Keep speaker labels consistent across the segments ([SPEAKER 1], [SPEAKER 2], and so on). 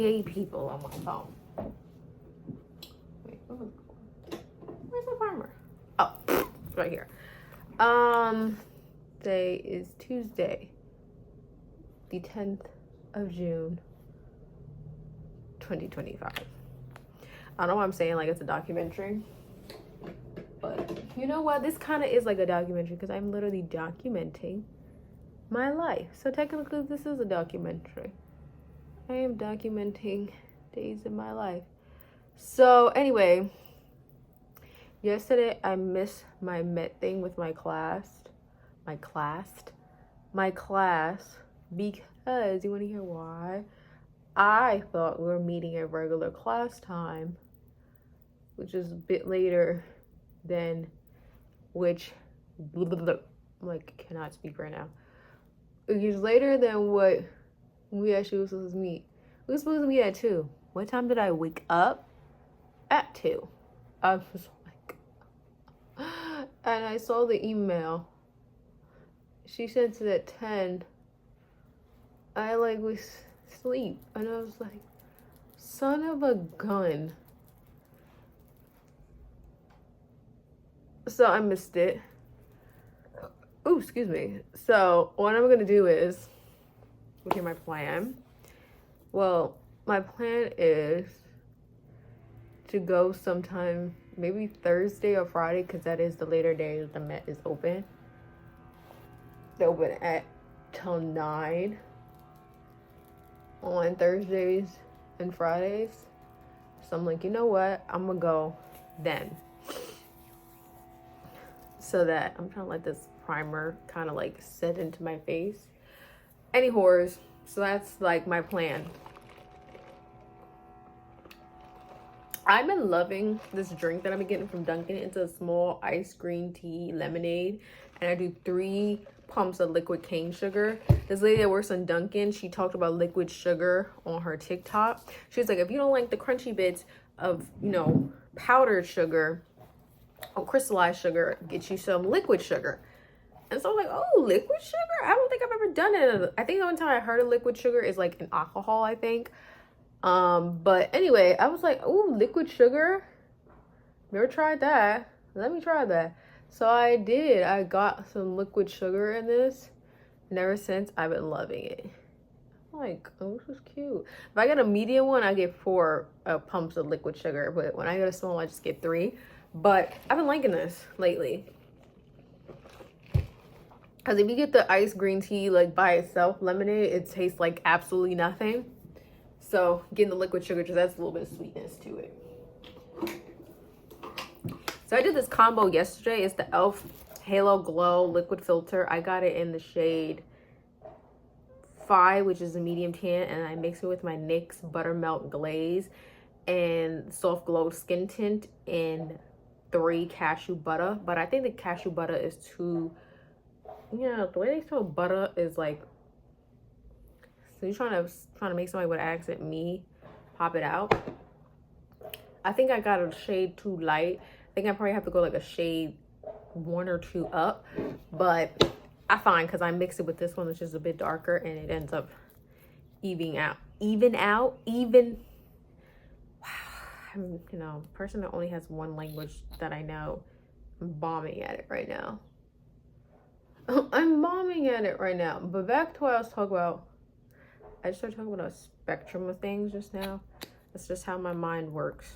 [SPEAKER 1] gay people on my phone. Wait, where's my primer? Oh, right here. Today is Tuesday, the 10th of June, 2025. I don't know why I'm saying like it's a documentary, but you know what? This kind of is like a documentary because I'm literally documenting my life. So technically, this is a documentary. I am documenting days in my life. So anyway, yesterday I missed my Met thing with my class, because you want to hear why? I thought we were meeting at regular class time, which is a bit later than which I'm like cannot speak right now. It was later than what we actually were supposed to meet. We were supposed to meet at 2. What time did I wake up? At 2. I was like, and I saw the email. She sent it at 10. I like was asleep, and I was like, son of a gun. So I missed it. Oh, excuse me. So what I'm gonna do is, look at my plan. Well, my plan is to go sometime, maybe Thursday or Friday, because that is the later day that the Met is open. They open at till 9 on Thursdays and Fridays. So I'm like, you know what? I'm gonna go then. So that I'm trying to let this primer kind of like set into my face. Any whores. So that's like my plan. I've been loving this drink that I've been getting from Dunkin'. It's a small iced green tea lemonade. And I do 3 pumps of liquid cane sugar. This lady that works on Dunkin', she talked about liquid sugar on her TikTok. She was like, if you don't like the crunchy bits of, you know, powdered sugar or crystallized sugar, get you some liquid sugar. And so I'm like, oh, liquid sugar? I don't think I've ever done it. I think the only time I heard of liquid sugar is like in alcohol, I think. But anyway, I was like, oh, liquid sugar? Never tried that. Let me try that. So I did. I got some liquid sugar in this. And ever since, I've been loving it. I'm like, oh, this is cute. If I get a medium one, I get 4 pumps of liquid sugar. But when I get a small, I just get 3. But I've been liking this lately. Because if you get the iced green tea like by itself, lemonade, it tastes like absolutely nothing. So getting the liquid sugar just adds a little bit of sweetness to it. So I did this combo yesterday. It's the e.l.f. Halo Glow Liquid Filter. I got it in the shade 5, which is a medium tan. And I mix it with my NYX Buttermelt Glaze and Soft Glow Skin Tint in 3 cashew butter. But I think the cashew butter is too... Yeah, the way they sell butter is like... So you're trying to make somebody with an accent, me, pop it out. I think I got a shade too light. I think I probably have to go like a shade 1 or 2 up. But I find because I mix it with this one, which is a bit darker, and it ends up evening out. Wow. I'm, you know, person that only has one language that I know. I'm bombing at it right now. I'm bombing at it right now. But back to what I was talking about. I just started talking about a spectrum of things just now. That's just how my mind works.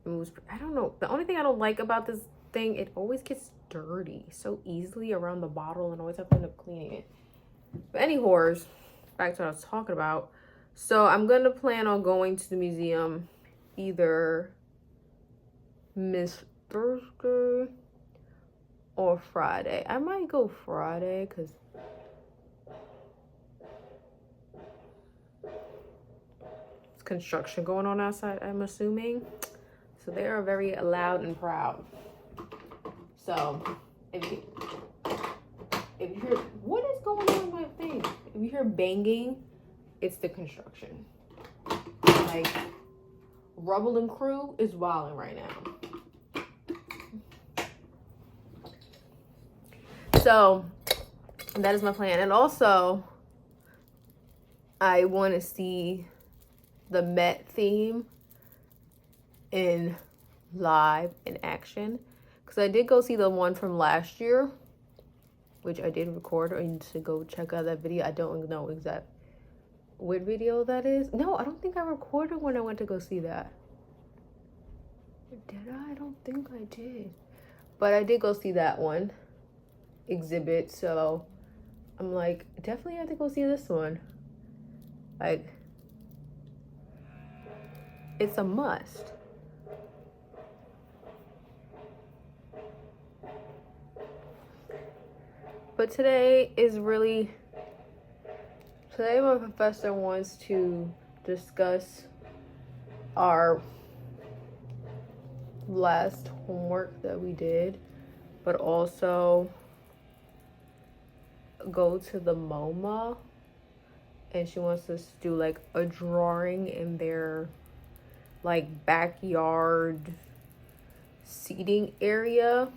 [SPEAKER 1] It moves, I don't know. The only thing I don't like about this thing, it always gets dirty so easily around the bottle and always have to end up cleaning it. But any whores, back to what I was talking about. So I'm going to plan on going to the museum either Miss Thursday or Friday. I might go Friday because it's construction going on outside, I'm assuming. So they are very loud and proud. So if you hear, what is going on with my thing? If you hear banging, it's the construction. Like, Rubble and Crew is wilding right now. So that is my plan. And also, I want to see the Met theme in live in action, because I did go see the one from last year, which I did record. I need to go check out that video. I don't know exact what video that is. No, I don't think I recorded when I went to go see that. Did I? I don't think I did. But I did go see that one exhibit, so I'm like, definitely have to go see this one. Like, it's a must. But today my professor wants to discuss our last homework that we did, but also go to the MoMA, and she wants us to do like a drawing in their like backyard seating area.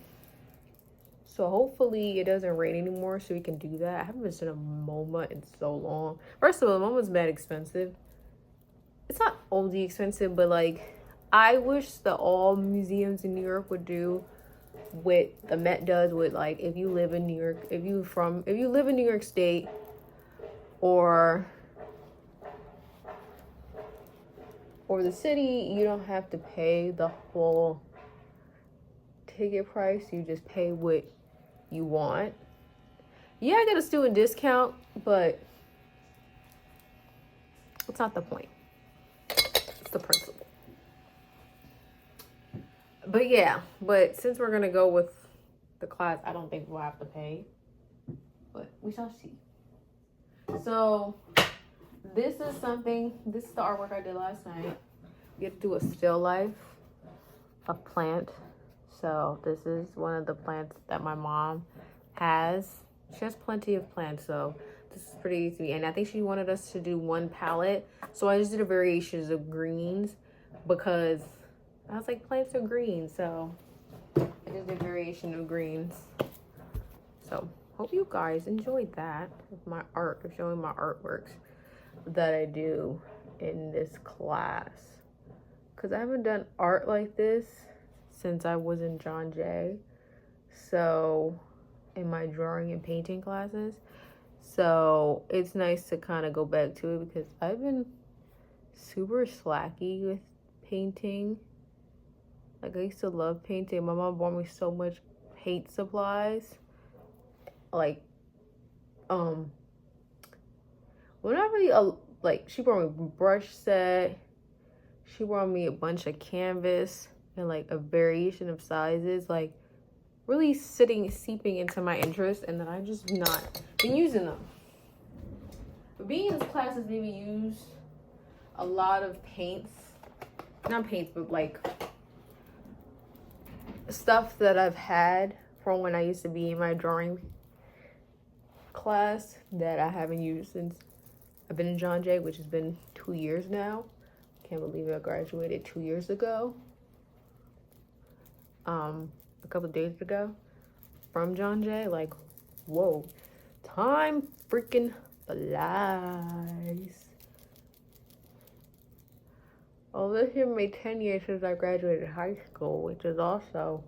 [SPEAKER 1] So hopefully it doesn't rain anymore so we can do that. I haven't been to a MoMA in so long. First of all, MoMA's mad expensive. It's not only expensive, but like, I wish that all museums in New York would do what the Met does with, like, if you live in New York, if you live in New York State or the city, you don't have to pay the full ticket price. You just pay what you want. Yeah, I get a student discount, but it's not the point. It's the principle. But yeah, since we're gonna go with the class, I don't think we'll have to pay, but we shall see. So this is the artwork I did last night. You have to do a still life of plant. So this is one of the plants that my mom has. She has plenty of plants, so this is pretty easy. And I think she wanted us to do one palette. So I just did a variations of greens because I was like, plants are green. So I just did variation of greens. So hope you guys enjoyed that with my art, of showing my artworks that I do in this class. Because I haven't done art like this since I was in John Jay. So in my drawing and painting classes. So it's nice to kind of go back to it because I've been super slacky with painting. Like, I used to love painting. My mom bought me so much paint supplies. Like, whenever she brought me a brush set. She brought me a bunch of canvas and like a variation of sizes, like really seeping into my interest, and then I just not been using them. But being in this class has made me use a lot of not paints, but like stuff that I've had from when I used to be in my drawing class that I haven't used since I've been in John Jay, which has been 2 years now. Can't believe I graduated 2 years ago. A couple of days ago from John Jay. Like, whoa, time freaking flies. Oh, this year made 10 years since I graduated high school, which is also,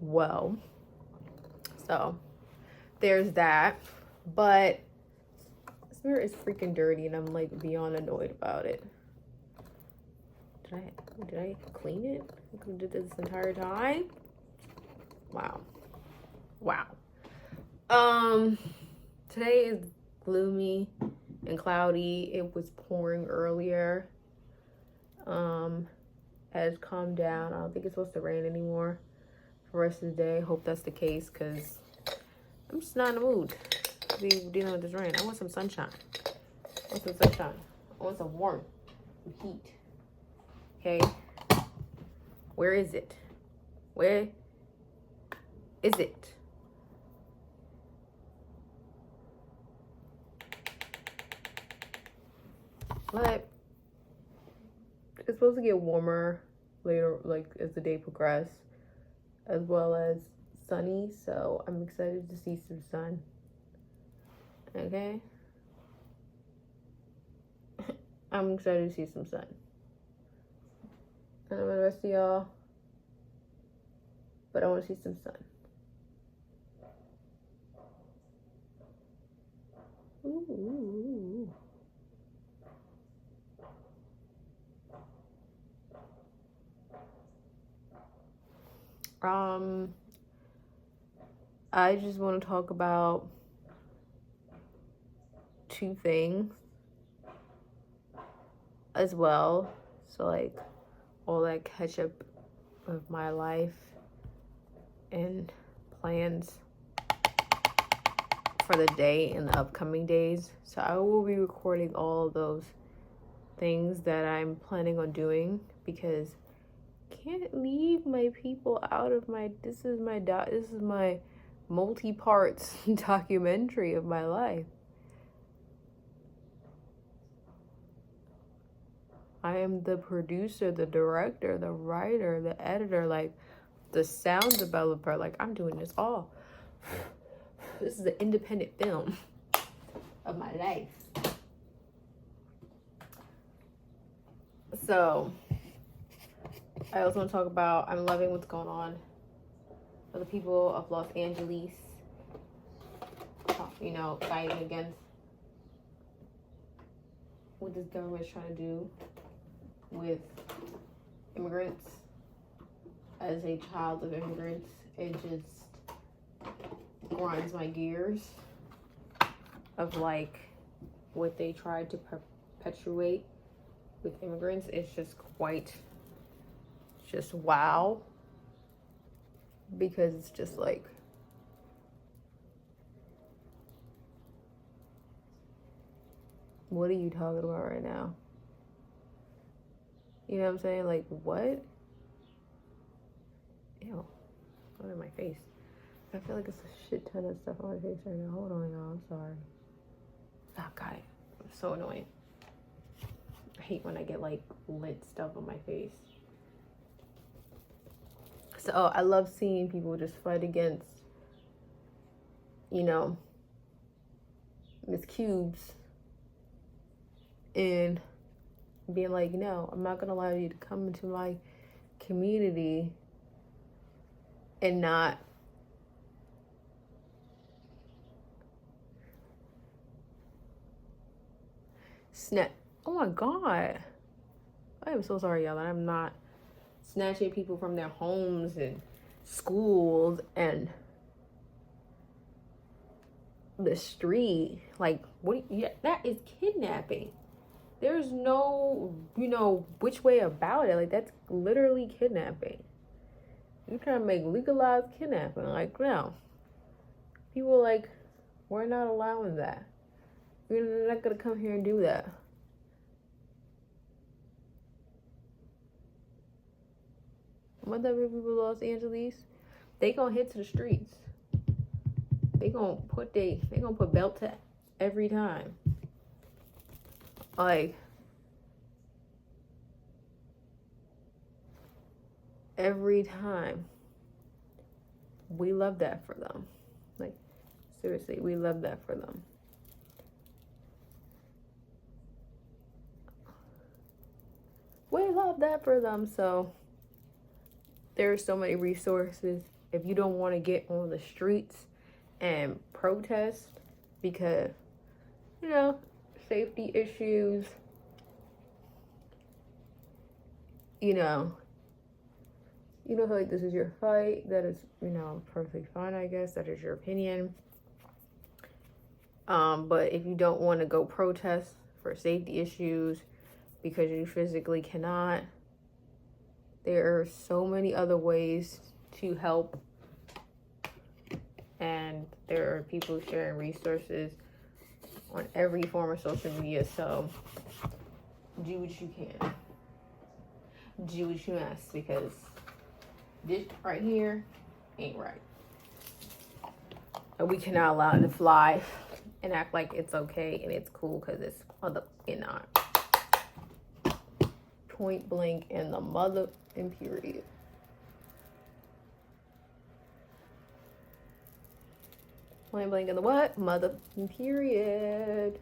[SPEAKER 1] well, so there's that. But this mirror is freaking dirty and I'm like beyond annoyed about it. Did I clean it? I did this entire time. Wow. Today is gloomy and cloudy. It was pouring earlier. Has calmed down. I don't think it's supposed to rain anymore for the rest of the day. Hope that's the case, because I'm just not in the mood to be dealing with this rain. I want some sunshine. I want some warmth, some heat. Okay, where is it? Where is it? But it's supposed to get warmer later, like as the day progresses, as well as sunny. So I'm excited to see some sun. Okay. I'm excited to see some sun. I don't know the rest of y'all, but I want to see some sun. Ooh. I just want to talk about two things as well. So like all that catch up of my life and plans for the day and the upcoming days. So I will be recording all of those things that I'm planning on doing, because I can't leave my people out of my, this is my multi-parts documentary of my life. I am the producer, the director, the writer, the editor, like the sound developer. Like, I'm doing this all. This is an independent film of my life. So I also want to talk about, I'm loving what's going on for the people of Los Angeles, you know, fighting against what this government is trying to do with immigrants. As a child of immigrants, it just grinds my gears of like what they tried to perpetuate with immigrants. It's just wow, because it's just like, what are you talking about right now? You know what I'm saying? Like, what? Ew. What in my face? I feel like it's a shit ton of stuff on my face right now. Hold on, y'all. I'm sorry. Oh, got it. I'm so annoying. I hate when I get like lint stuff on my face. So I love seeing people just fight against, you know, Miss Cubes and being like, no, I'm not gonna allow you to come into my community and not snap. Oh my God. I am so sorry, y'all, that I'm not snatching people from their homes and schools and the street. Like, what? Yeah, that is kidnapping. There's no, you know, which way about it. Like, that's literally kidnapping. You're trying to make legalized kidnapping. Like, no. People like, we're not allowing that. You're not gonna come here and do that. What the people in Los Angeles? They gonna hit to the streets. They gonna put belt to every time. Like, every time. We love that for them. Like, seriously, we love that for them. We love that for them. So there are so many resources. If you don't want to get on the streets and protest because, you know, safety issues, you know, like, this is your fight, that is, you know, perfectly fine, I guess. That is your opinion. But if you don't want to go protest for safety issues because you physically cannot, there are so many other ways to help. And there are people sharing resources on every form of social media. So do what you can. Do what you must, because this right here ain't right. And we cannot allow it to fly and act like it's okay and it's cool, because it's motherfucking not. Point blank in the mother and period. Point blank in the what? Mother and period.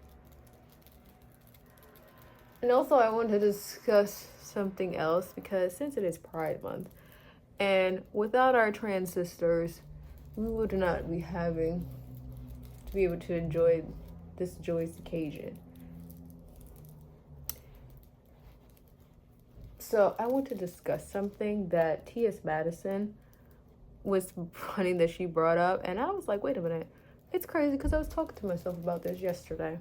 [SPEAKER 1] And also, I want to discuss something else because since it is Pride Month, and without our trans sisters, we would not be having to be able to enjoy this joyous occasion. So, I want to discuss something that T.S. Madison was funny that she brought up, and I was like, wait a minute, it's crazy because I was talking to myself about this yesterday.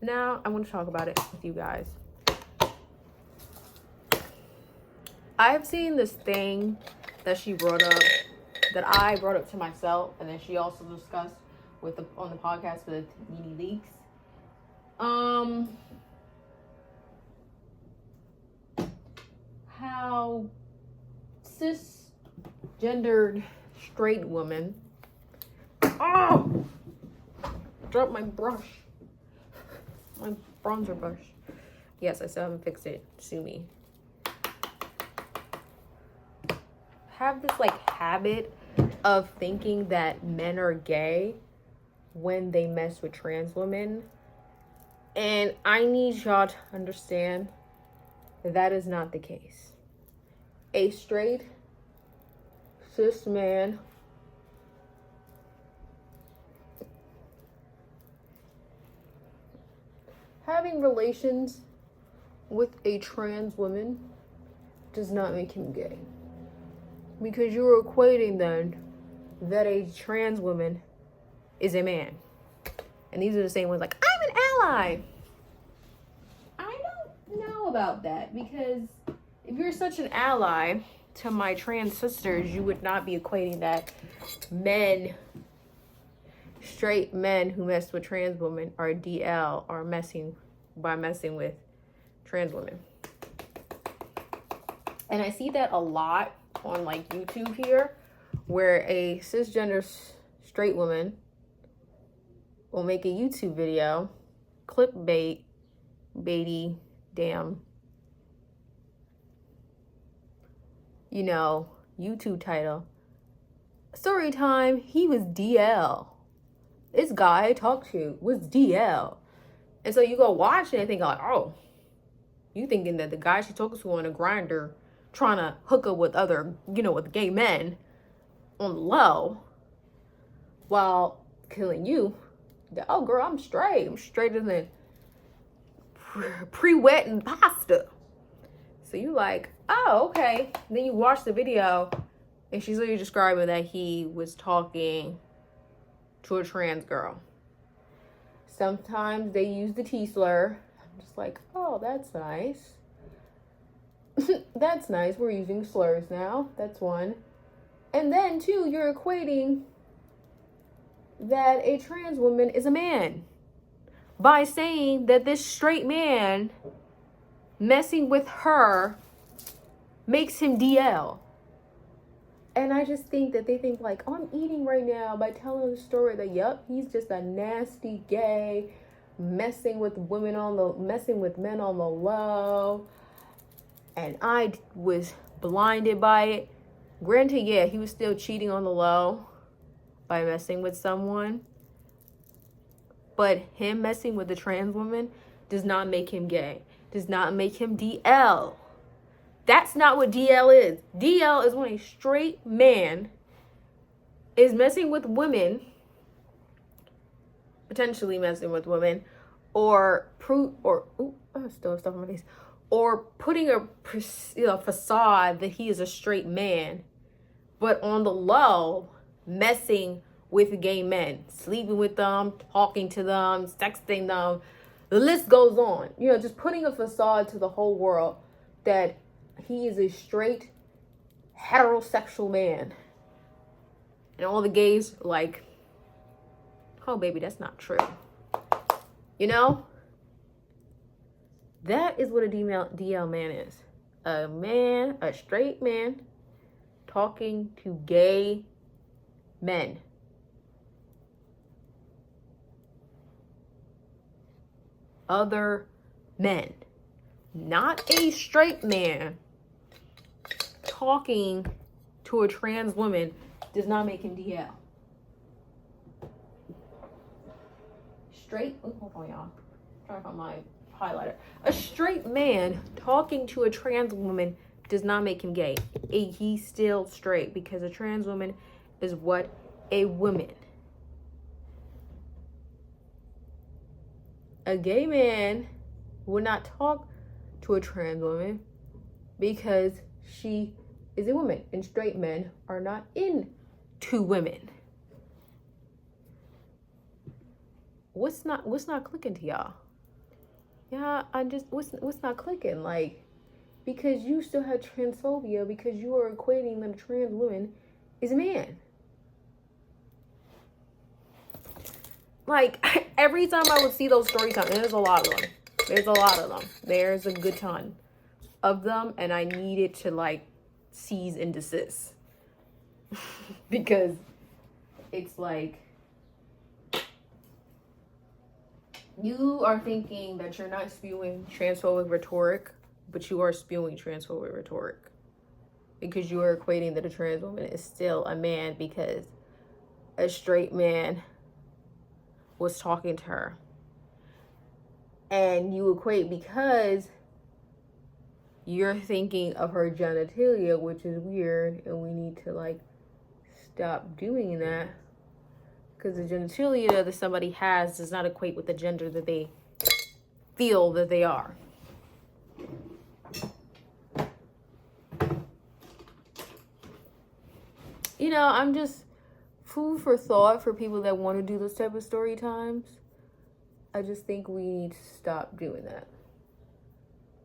[SPEAKER 1] Now, I want to talk about it with you guys. I've seen this thing that she brought up, that I brought up to myself, and then she also discussed on the podcast with Nene Leaks. How cisgendered straight women. Oh! Dropped my brush. My bronzer brush. Yes, I still haven't fixed it. Sue me. Have this habit of thinking that men are gay when they mess with trans women. And I need y'all to understand that is not the case. A straight cis man having relations with a trans woman does not make him gay. Because you're equating then that a trans woman is a man. And these are the same ones I'm an ally. I don't know about that, because if you're such an ally to my trans sisters, you would not be equating that straight men who mess with trans women are DL or messing with trans women. And I see that a lot on YouTube here, where a cisgender straight woman will make a YouTube video, baity, damn, YouTube title, story time, he was DL. This guy I talked to was DL. And so you go watch it and think oh, you thinking that the guy she talking to on a grinder trying to hook up with other, with gay men on the low while killing you. Oh, girl, I'm straight. I'm straighter than pre-wet and pasta. So you oh, okay. And then you watch the video and she's literally describing that he was talking to a trans girl. Sometimes they use the T slur. I'm just oh, that's nice. That's nice. We're using slurs now. That's one. And then, two, you're equating that a trans woman is a man by saying that this straight man messing with her makes him DL. And I just think that they think oh, I'm eating right now by telling the story that, yep, he's just a nasty gay, messing with men on the low. And I was blinded by it. Granted, yeah, he was still cheating on the low by messing with someone. But him messing with a trans woman does not make him gay. Does not make him DL. That's not what DL is. DL is when a straight man is messing with women, potentially messing with women, or putting a facade that he is a straight man, but on the low, messing with gay men, sleeping with them, talking to them, sexting them. The list goes on. Just putting a facade to the whole world that he is a straight, heterosexual man. And all the gays oh, baby, that's not true. That is what a DL man is. A straight man talking to gay men. Other men. Not a straight man talking to a trans woman does not make him DL. Straight, hold on, y'all. I'm trying to find my highlighter. A straight man talking to a trans woman does not make him gay. He's still straight because a trans woman is what? A woman. A gay man would not talk to a trans woman because she is a woman, and straight men are not into women. What's not clicking to y'all? Yeah, what's not clicking? Like, because you still have transphobia because you are equating that a trans woman is a man. Like, every time I would see those story times, and there's a lot of them. There's a good ton of them, and I needed to, like, cease and desist. Because it's like, you are thinking that you're not spewing transphobic rhetoric, but you are spewing transphobic rhetoric. Because you are equating that a trans woman is still a man because a straight man was talking to her. And you equate because you're thinking of her genitalia, which is weird, and we need to, like, stop doing that. Because the genitalia that somebody has does not equate with the gender that they feel that they are. You know, I'm just food for thought for people that want to do those type of story times. I just think we need to stop doing that.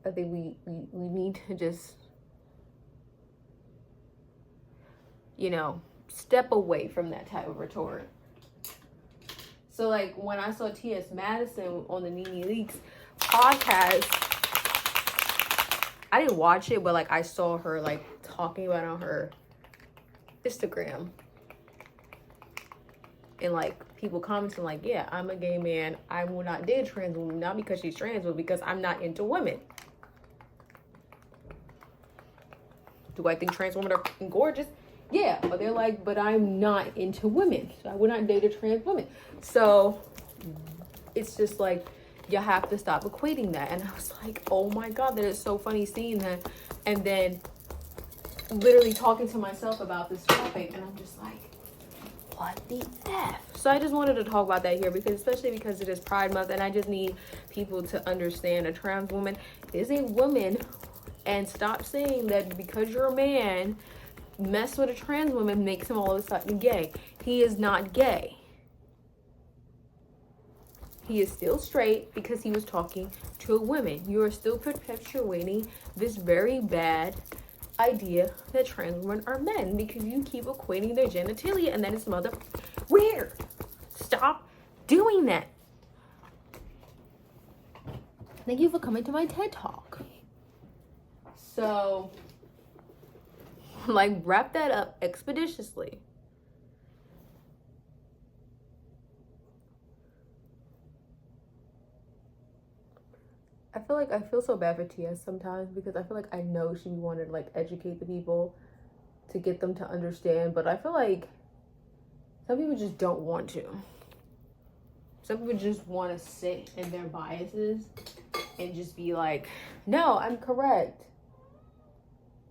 [SPEAKER 1] I think we need to just, you know, step away from that type of rhetoric. So, like, when I saw T.S. Madison on the Nene Leakes podcast, I didn't watch it, but, like, I saw her, like, talking about it on her Instagram. And, like, people commenting, like, yeah, I'm a gay man. I will not date a trans woman, not because she's trans, but because I'm not into women. Do I think trans women are gorgeous? Yeah, but they're like, but I'm not into women. So I would not date a trans woman. So it's just like, you have to stop equating that. And I was like, oh my God, that is so funny seeing that. And then literally talking to myself about this topic. And I'm just like, what the F? So I just wanted to talk about that here because, especially because it is Pride Month, and I just need people to understand a trans woman is a woman, and stop saying that because you're a man, mess with a trans woman makes him all of a sudden gay. He is not gay. He is still straight because he was talking to a woman. You are still perpetuating this very bad idea that trans women are men because you keep equating their genitalia, and that is mother weird. Stop doing that. Thank you for coming to my TED Talk. So, like, wrap that up expeditiously. I feel so bad for TS sometimes because I feel like I know she wanted to, like, educate the people to get them to understand, but I feel like some people just don't want to. Some people just want to sit in their biases and just be like, no, I'm correct.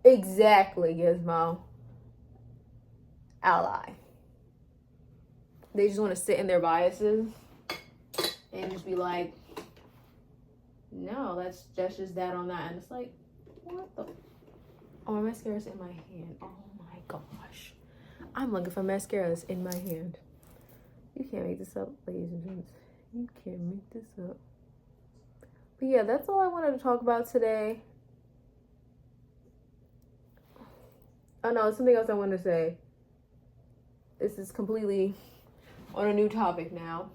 [SPEAKER 1] Exactly, Gizmo. Ally. They just want to sit in their biases and just be like, no, that's just that on that. And it's like, what the? Oh, my mascara's in my hand. Oh my gosh. I'm looking for mascaras in my hand. You can't make this up, ladies and gents. You can't make this up. But yeah, that's all I wanted to talk about today. Oh no, something else I wanted to say. This is completely on a new topic now.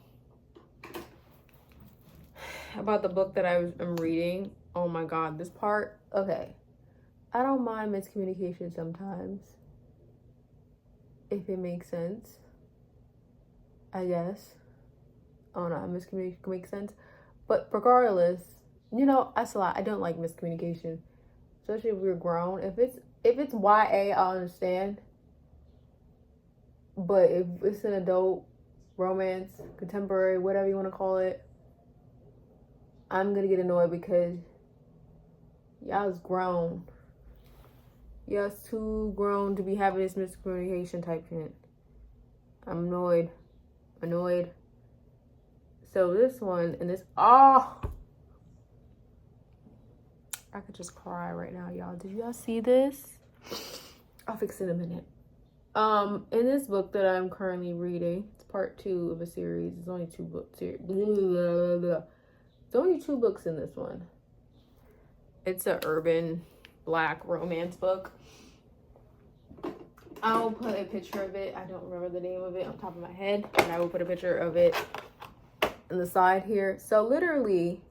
[SPEAKER 1] About the book that I'm reading. Oh my God, this part. Okay. I don't mind miscommunication sometimes. If it makes sense. I guess. Oh no, miscommunication makes sense. But regardless, you know, that's a lot. I don't like miscommunication. Especially if we're grown. If it's YA, I understand. But if it's an adult, romance, contemporary, whatever you want to call it, I'm gonna get annoyed because y'all's grown. Y'all's too grown to be having this miscommunication type shit. I'm annoyed. So this one and this, oh, I could just cry right now, y'all. Did y'all see this? I'll fix it in a minute. In this book that I'm currently reading, it's part 2 of a series. It's only 2 books here. It's only 2 books in this one. It's an urban black romance book. I'll put a picture of it. I don't remember the name of it on top of my head, and I will put a picture of it on the side here. So literally,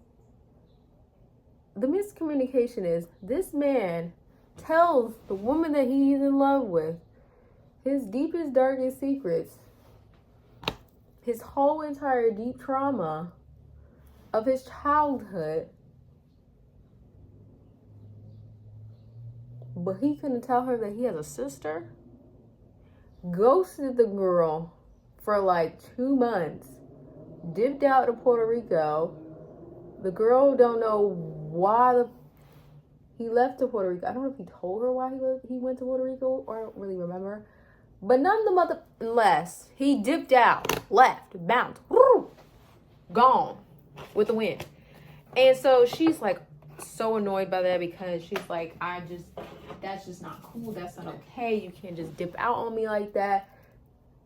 [SPEAKER 1] the miscommunication is this man tells the woman that he's in love with his deepest, darkest secrets, his whole entire deep trauma of his childhood, but he couldn't tell her that he has a sister. Ghosted the girl for like 2 months, dipped out to Puerto Rico. The girl don't know why he left to Puerto Rico. I don't know if he told her why he went to Puerto Rico, or I don't really remember. But nonetheless, he dipped out, left, bounced, woo, gone with the wind. And so she's like so annoyed by that because she's like, that's just not cool. That's not okay. You can't just dip out on me like that.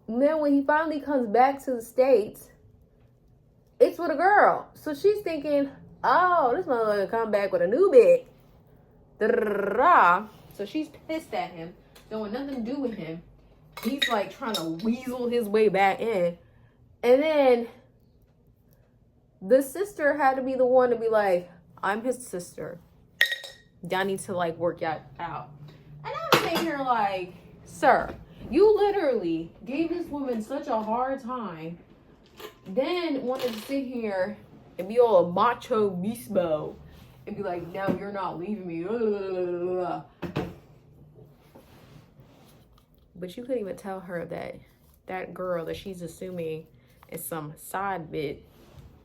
[SPEAKER 1] And then when he finally comes back to the States, it's with a girl. So she's thinking, oh, this motherfucker come back with a new bitch. Da-da-da-da-da. So she's pissed at him. Don't want nothing to do with him. He's like trying to weasel his way back in. And then the sister had to be the one to be like, I'm his sister. Y'all need to like work y'all out. And I'm sitting here like, sir, you literally gave this woman such a hard time, then wanted to sit here and be all a macho beast mode and be like, no, you're not leaving me. But you couldn't even tell her that that girl that she's assuming is some side bit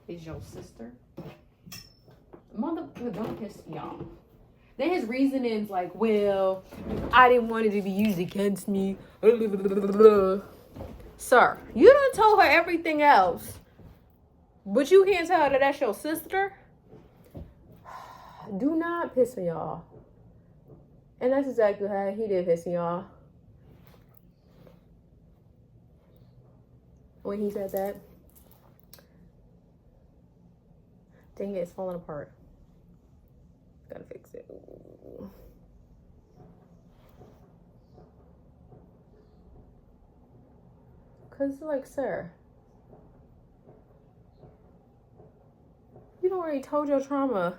[SPEAKER 1] is your sister. Motherfucker, don't piss me off. Then his reasoning's like, well, I didn't want it to be used against me. Sir, you done told her everything else, but you can't tell her that that's your sister? Do not piss me off. And that's exactly how he did piss me off. When he said that. Dang it, it's falling apart. Gotta fix it. Ooh. Cause like, sir, you done already told your trauma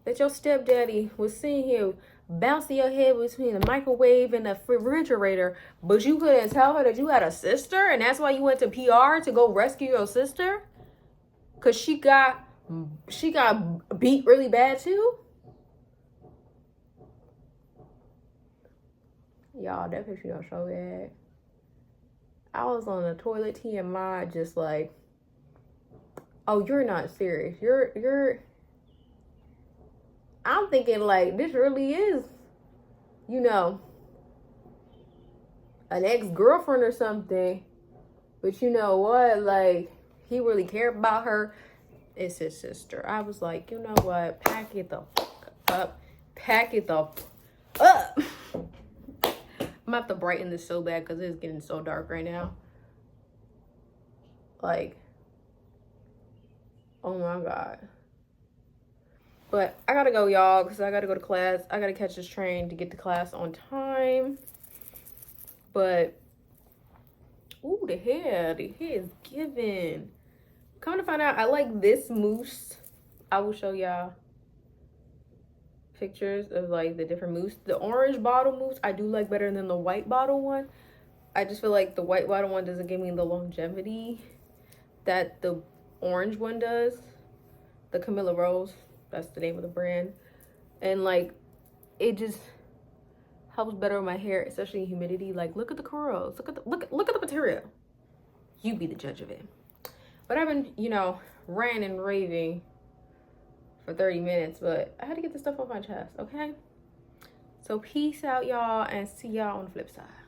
[SPEAKER 1] that your stepdaddy was seeing you bouncing your head between the microwave and the refrigerator, but you couldn't tell her that you had a sister, and that's why you went to PR to go rescue your sister? Cause she got beat really bad too? Y'all, that picture don't show that. I was on the toilet TMI just like, oh, you're not serious. You're I'm thinking like this really is, you know, an ex-girlfriend or something. But you know what? Like, he really cared about her. It's his sister. I was like, you know what? Pack it the fuck up. Pack it the up. I'm about to brighten this so bad because it's getting so dark right now. Like, oh my God. But I gotta go, y'all, because I gotta go to class. I gotta catch this train to get to class on time. But, ooh, the hair is giving. Come to find out, I like this mousse. I will show y'all pictures of like the different mousse. The orange bottle mousse I do like better than the white bottle one. I just feel like the white bottle one doesn't give me the longevity that the orange one does. The Camilla Rose, that's the name of the brand. And like, it just helps better with my hair, especially in humidity. Like, look at the curls. Look at the material. You be the judge of it. But I've been, you know, ranting and raving for 30 minutes, but I had to get the stuff off my chest, okay? So peace out, y'all, and see y'all on the flip side.